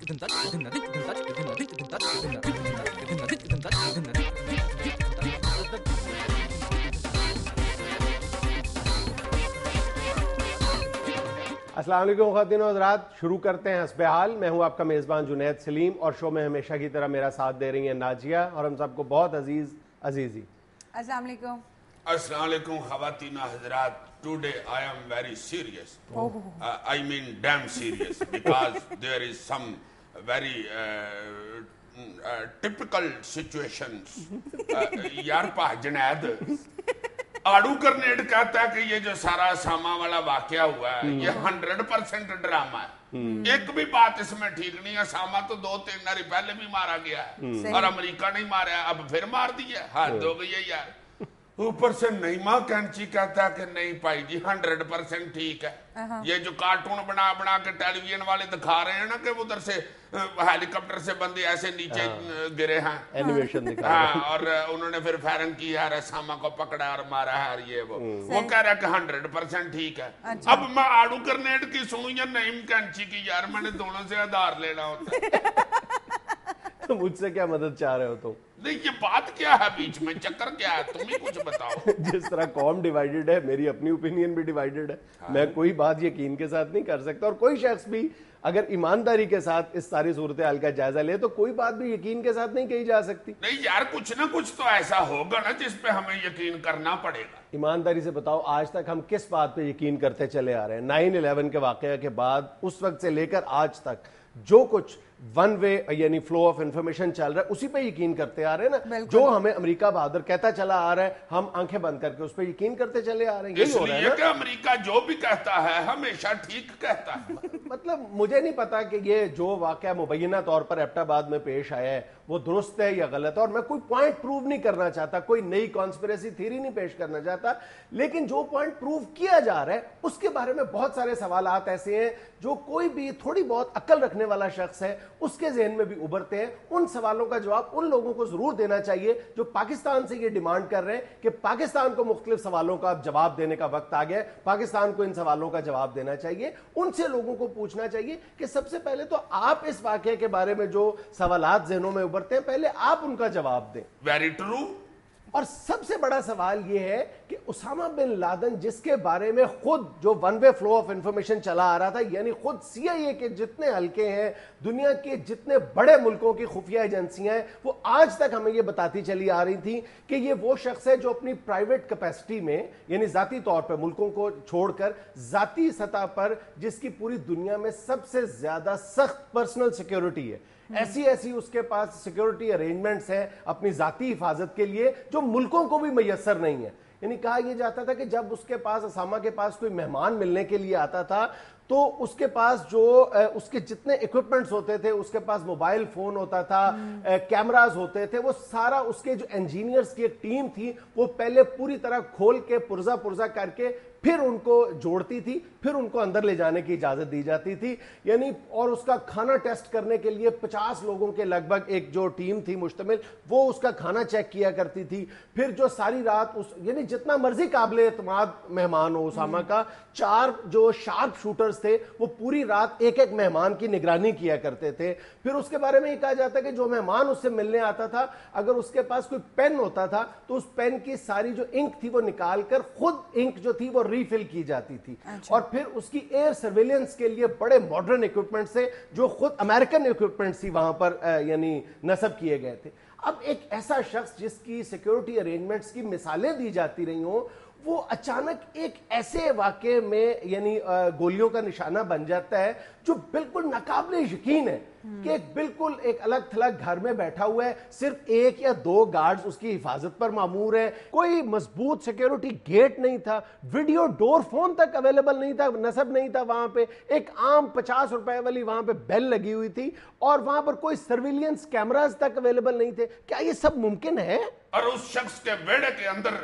السلام علیکم خواتین و حضرات، شروع کرتے ہیں حسب حال۔ میں ہوں آپ کا میزبان جنید سلیم، اور شو میں ہمیشہ کی طرح میرا ساتھ دے رہی ہیں ناجیہ، اور ہم سب کو بہت عزیزی۔ السلام علیکم۔ السلام علیکم خواتین و حضرات۔ Today I am very serious. I mean damn serious, because there is some very typical situations. یار پا جنید آڑو کرنیڈ کہتا ہے کہ یہ جو سارا اسامہ والا واقعہ ہوا ہے یہ 100% ڈرامہ ہے، ایک بھی بات اس میں ٹھیک نہیں ہے۔ اسامہ تو 2-3 ناری پہلے بھی مارا گیا ہے اور امریکہ نہیں مارا، اب پھر مار دیا، حد ہو گئی ہے یار۔ اوپر سے نعیمہ کینچی کہتا ہے کہ نہیں پائی جی 100% ٹھیک ہے۔ یہ جو کارٹون بنا بنا کے ٹیلی ویژن والے دکھا رہے ہیں نا کہ ادھر سے ہیلی کاپٹر سے بندے ایسے نیچے گرے ہیں، اینیمیشن دکھا رہے ہیں، اور انہوں نے پھر فائرنگ کی ہے، اسامہ کو پکڑا اور مارا ہے، اور یہ وہ کہہ رہا ہے کہ 100% ٹھیک ہے۔ اب میں آڑو گرنیڈ کی سنوں یا نعیم کینچی کی؟ یار میں نے دونوں سے آدھار لینا ہوتا ہے۔ مجھ سے کیا مدد چاہ رہے ہو تم؟ نہیں یہ بات کیا ہے بیچ میں، چکر کیا ہے، تم ہی کچھ بتاؤ۔ جس طرح قوم ڈیوائیڈڈ ہے، میری اپنی اوپینین بھی ڈیوائیڈڈ ہے۔ میں کوئی بات یقین کے ساتھ نہیں کر سکتا، اور کوئی شخص بھی اگر ایمانداری کے ساتھ اس ساری صورتحال کا جائزہ لے تو کوئی بات بھی یقین کے ساتھ نہیں کہی جا سکتی۔ نہیں یار کچھ نہ کچھ تو ایسا ہوگا نا جس پہ ہمیں یقین کرنا پڑے گا۔ ایمانداری سے بتاؤ آج تک ہم کس بات پہ یقین کرتے چلے آ رہے ہیں؟ 9/11 کے واقعہ کے بعد اس وقت سے لے کر آج تک جو کچھ ون وے یعنی فلو آف انفارمیشن چل رہا ہے اسی پہ یقین کرتے آ رہے ہیں نا۔ جو ہمیں امریکہ بہادر کہتا چلا آ رہا ہے ہم آنکھیں بند کر کے اس پہ یقین کرتے چلے آ رہے ہیں۔ اس لیے کہ امریکہ جو بھی کہتا ہے ہمیشہ ٹھیک کہتا ہے۔ مطلب مجھے نہیں پتا کہ یہ جو واقعہ مبینہ طور پر ایبٹ آباد میں پیش آیا ہے وہ درست ہے یا غلط ہے، اور میں کوئی پوائنٹ پروو نہیں کرنا چاہتا، کوئی نئی کانسپریسی تھیوری نہیں پیش کرنا چاہتا، لیکن جو پوائنٹ پروو کیا جا رہا ہے اس کے بارے میں بہت سارے سوالات ایسے ہیں جو کوئی بھی تھوڑی بہت عقل رکھنے والا شخص ہے اس کے ذہن میں بھی ابھرتے ہیں۔ ان سوالوں کا جواب ان لوگوں کو ضرور دینا چاہیے جو پاکستان سے یہ ڈیمانڈ کر رہے ہیں کہ پاکستان کو مختلف سوالوں کا جواب دینے کا وقت آ گیا ہے، پاکستان کو ان سوالوں کا جواب دینا چاہیے۔ ان سے لوگوں کو پوچھنا چاہیے کہ سب سے پہلے تو آپ اس واقعے کے بارے میں جو سوالات ذہنوں میں ابھرتے ہیں پہلے آپ ان کا جواب دیں۔ Very true. اور سب سے بڑا سوال یہ ہے کہ اسامہ بن لادن جس کے بارے میں خود جو one way flow of information چلا آ رہا تھا، یعنی خود CIA کے جتنے حلقے ہیں، دنیا کے جتنے بڑے ملکوں کی خفیہ ایجنسیاں ہیں، وہ آج تک ہمیں یہ بتاتی چلی آ رہی تھی کہ یہ وہ شخص ہے جو اپنی پرائیویٹ کیپیسٹی میں یعنی ذاتی طور پہ ملکوں کو چھوڑ کر ذاتی سطح پر جس کی پوری دنیا میں سب سے زیادہ سخت پرسنل سیکیورٹی ہے، ایسی اس کے پاس سیکیورٹی ارینجمنٹس ہیں اپنی ذاتی حفاظت کے لیے جو ملکوں کو بھی میسر نہیں ہے۔ یعنی کہا یہ جاتا تھا کہ جب اس کے پاس اسامہ کے پاس کوئی مہمان ملنے کے لیے آتا تھا تو اس کے پاس جو اس کے جتنے ایکوپمنٹس ہوتے تھے، اس کے پاس موبائل فون ہوتا تھا، کیمراز ہوتے تھے، وہ سارا اس کے جو انجینئرز کی ایک ٹیم تھی وہ پہلے پوری طرح کھول کے پرزا کر کے پھر ان کو جوڑتی تھی، پھر ان کو اندر لے جانے کی اجازت دی جاتی تھی۔ یعنی اور اس کا کھانا ٹیسٹ کرنے کے لیے 50 لوگوں کے لگ بھگ ایک جو ٹیم تھی مشتمل، وہ اس کا کھانا چیک کیا کرتی تھی۔ پھر جو ساری رات یعنی جتنا مرضی قابل اعتماد مہمان ہو اسامہ کا، 4 جو شارپ شوٹرز تھے وہ پوری رات ایک مہمان کی نگرانی کیا کرتے تھے۔ پھر اس کے بارے میں یہ کہا جاتا ہے کہ جو مہمان اس سے ملنے آتا تھا اگر اس کے پاس کوئی پین ہوتا تھا تو اس پین کی ساری جو انک تھی وہ نکال کر خود انک جو تھی وہ ریفل کی جاتی تھی۔ اور پھر اس کی ایئر سرویلنس کے لیے بڑے ماڈرن ایکوپمنٹس تھے جو خود امریکن ایکوپمنٹس ہی وہاں پر یعنی نصب کیے گئے تھے۔ اب ایک ایسا شخص جس کی سیکیورٹی ارینجمنٹس کی مثالیں دی جاتی رہی ہوں، وہ اچانک ایک ایسے واقعے میں یعنی گولیوں کا نشانہ بن جاتا ہے جو بالکل ناقابل یقین ہے کہ ایک بالکل ایک الگ تھلگ گھر میں بیٹھا ہوا ہے، صرف 1 یا 2 گارڈز اس کی حفاظت پر مامور ہیں، کوئی مضبوط سیکیورٹی گیٹ نہیں تھا، ویڈیو ڈور فون تک اویلیبل نہیں تھا، نصب نہیں تھا وہاں پہ، ایک عام 50 روپے والی وہاں پہ بیل لگی ہوئی تھی، اور وہاں پر کوئی سرویلنس کیمراز تک اویلیبل نہیں تھے۔ کیا یہ سب ممکن ہے؟ اور اس شخص کے بیڑے کے اندر